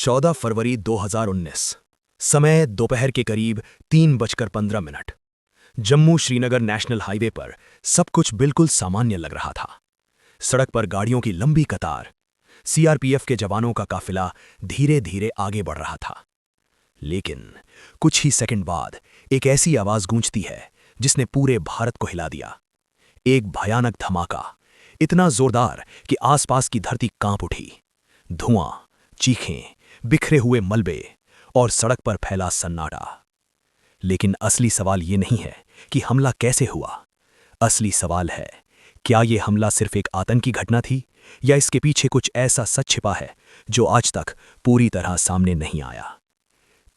14 फरवरी 2019। समय दोपहर के करीब 3:15। जम्मू श्रीनगर नेशनल हाईवे पर सब कुछ बिल्कुल सामान्य लग रहा था। सड़क पर गाड़ियों की लंबी कतार, सीआरपीएफ के जवानों का काफिला धीरे धीरे आगे बढ़ रहा था। लेकिन कुछ ही सेकंड बाद एक ऐसी आवाज गूंजती है जिसने पूरे भारत को हिला दिया। एक भयानक धमाका, इतना जोरदार कि आसपास की धरती कांप उठी। धुआं, चीखें, बिखरे हुए मलबे और सड़क पर फैला सन्नाटा। लेकिन असली सवाल ये नहीं है कि हमला कैसे हुआ। असली सवाल है, क्या ये हमला सिर्फ एक आतंकी घटना थी या इसके पीछे कुछ ऐसा सच छिपा है जो आज तक पूरी तरह सामने नहीं आया।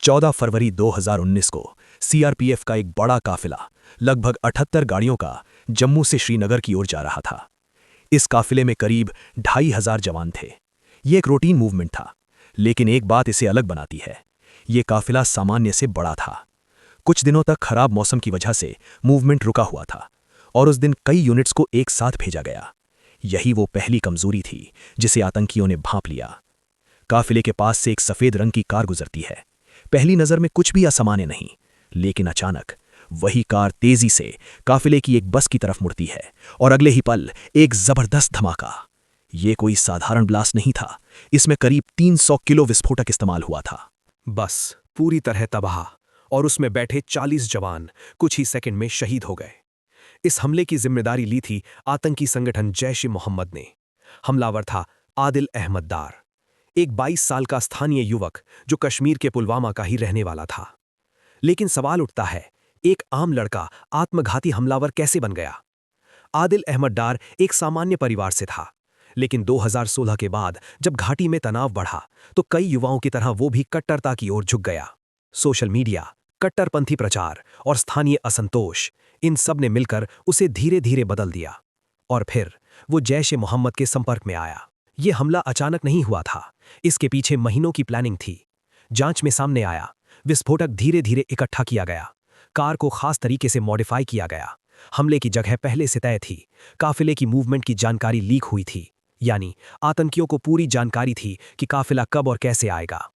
14 फरवरी 2019 को सीआरपीएफ का एक बड़ा काफिला लगभग 78 गाड़ियों का जम्मू से श्रीनगर की ओर जा रहा था। इस काफिले में करीब 2500 जवान थे। ये एक रूटीन मूवमेंट था, लेकिन एक बात इसे अलग बनाती है, ये काफिला सामान्य से बड़ा था। कुछ दिनों तक खराब मौसम की वजह से मूवमेंट रुका हुआ था और उस दिन कई यूनिट्स को एक साथ भेजा गया। यही वो पहली कमजोरी थी जिसे आतंकियों ने भांप लिया। काफिले के पास से एक सफेद रंग की कार गुजरती है। पहली नजर में कुछ भी असामान्य नहीं, लेकिन अचानक वही कार तेजी से काफिले की एक बस की तरफ मुड़ती है और अगले ही पल एक जबरदस्त धमाका। ये कोई साधारण ब्लास्ट नहीं था, इसमें करीब 300 किलो विस्फोटक इस्तेमाल हुआ था। बस पूरी तरह तबाह और उसमें बैठे 40 जवान कुछ ही सेकंड में शहीद हो गए। इस हमले की जिम्मेदारी ली थी आतंकी संगठन जैश-ए-मोहम्मद ने। हमलावर था आदिल अहमद डार, एक 22 साल का स्थानीय युवक जो कश्मीर के पुलवामा का ही रहने वाला था। लेकिन सवाल उठता है, एक आम लड़का आत्मघाती हमलावर कैसे बन गया? आदिल अहमद डार एक सामान्य परिवार से था, लेकिन 2016 के बाद जब घाटी में तनाव बढ़ा तो कई युवाओं की तरह वो भी कट्टरता की ओर झुक गया। सोशल मीडिया, कट्टरपंथी प्रचार और स्थानीय असंतोष, इन सब ने मिलकर उसे धीरे धीरे बदल दिया। और फिर वो जैश-ए-मोहम्मद के संपर्क में आया। ये हमला अचानक नहीं हुआ था, इसके पीछे महीनों की प्लानिंग थी। जांच में सामने आया, विस्फोटक धीरे धीरे इकट्ठा किया गया, कार को खास तरीके से मॉडिफाई किया गया। हमले की जगह पहले से तय थी, काफिले की मूवमेंट की जानकारी लीक हुई थी, यानी आतंकियों को पूरी जानकारी थी कि काफिला कब और कैसे आएगा।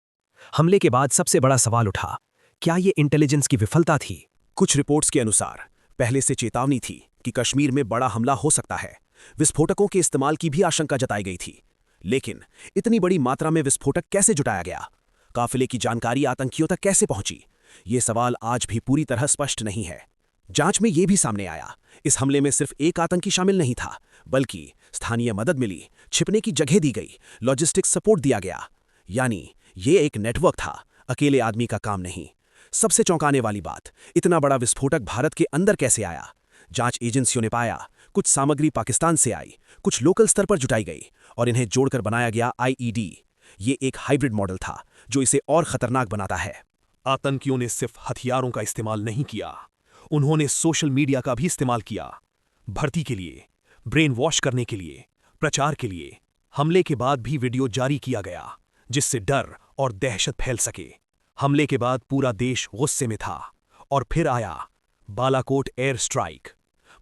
हमले के बाद सबसे बड़ा सवाल उठा, क्या ये इंटेलिजेंस की विफलता थी? कुछ रिपोर्ट्स के अनुसार पहले से चेतावनी थी कि कश्मीर में बड़ा हमला हो सकता है। विस्फोटकों के इस्तेमाल की भी आशंका जताई गई थी, लेकिन इतनी बड़ी मात्रा में विस्फोटक कैसे जुटाया गया? काफिले की जानकारी आतंकियों तक कैसे पहुंची? ये सवाल आज भी पूरी तरह स्पष्ट नहीं है। जांच में यह भी सामने आया, इस हमले में सिर्फ एक आतंकी शामिल नहीं था, बल्कि स्थानीय मदद मिली, छिपने की जगह दी गई, लॉजिस्टिक्स सपोर्ट दिया गया। यानी ये एक नेटवर्क था, अकेले आदमी का काम नहीं। सबसे चौंकाने वाली बात, इतना बड़ा विस्फोटक भारत के अंदर कैसे आया? जांच एजेंसियों ने पाया, कुछ सामग्री पाकिस्तान से आई, कुछ लोकल स्तर पर जुटाई गई और इन्हें जोड़कर बनाया गया आईईडी। ये एक हाइब्रिड मॉडल था जो इसे और खतरनाक बनाता है। आतंकियों ने सिर्फ हथियारों का इस्तेमाल नहीं किया, उन्होंने सोशल मीडिया का भी इस्तेमाल किया। भर्ती के लिए, ब्रेन वॉश करने के लिए, प्रचार के लिए। हमले के बाद भी वीडियो जारी किया गया जिससे डर और दहशत फैल सके। हमले के बाद पूरा देश गुस्से में था और फिर आया बालाकोट एयर स्ट्राइक।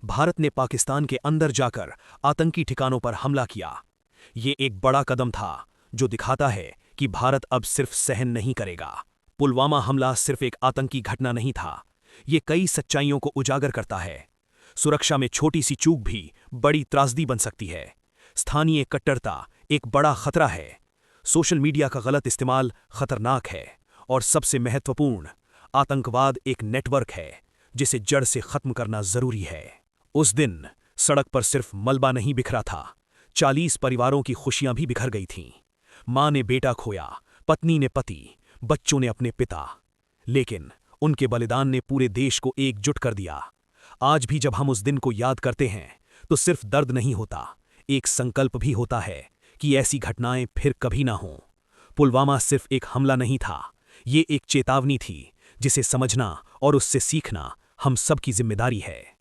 भारत ने पाकिस्तान के अंदर जाकर आतंकी ठिकानों पर हमला किया। ये एक बड़ा कदम था जो दिखाता है कि भारत अब सिर्फ सहन नहीं करेगा। पुलवामा हमला सिर्फ एक आतंकी घटना नहीं था, ये कई सच्चाइयों को उजागर करता है। सुरक्षा में छोटी सी चूक भी बड़ी त्रासदी बन सकती है। स्थानीय कट्टरता एक बड़ा खतरा है। सोशल मीडिया का गलत इस्तेमाल खतरनाक है। और सबसे महत्वपूर्ण, आतंकवाद एक नेटवर्क है जिसे जड़ से खत्म करना जरूरी है। उस दिन सड़क पर सिर्फ मलबा नहीं बिखरा था, 40 परिवारों की खुशियां भी बिखर गई थीं। मां ने बेटा खोया, पत्नी ने पति, बच्चों ने अपने पिता। लेकिन उनके बलिदान ने पूरे देश को एकजुट कर दिया। आज भी जब हम उस दिन को याद करते हैं तो सिर्फ दर्द नहीं होता, एक संकल्प भी होता है कि ऐसी घटनाएं फिर कभी ना हों। पुलवामा सिर्फ एक हमला नहीं था, ये एक चेतावनी थी जिसे समझना और उससे सीखना हम सबकी जिम्मेदारी है।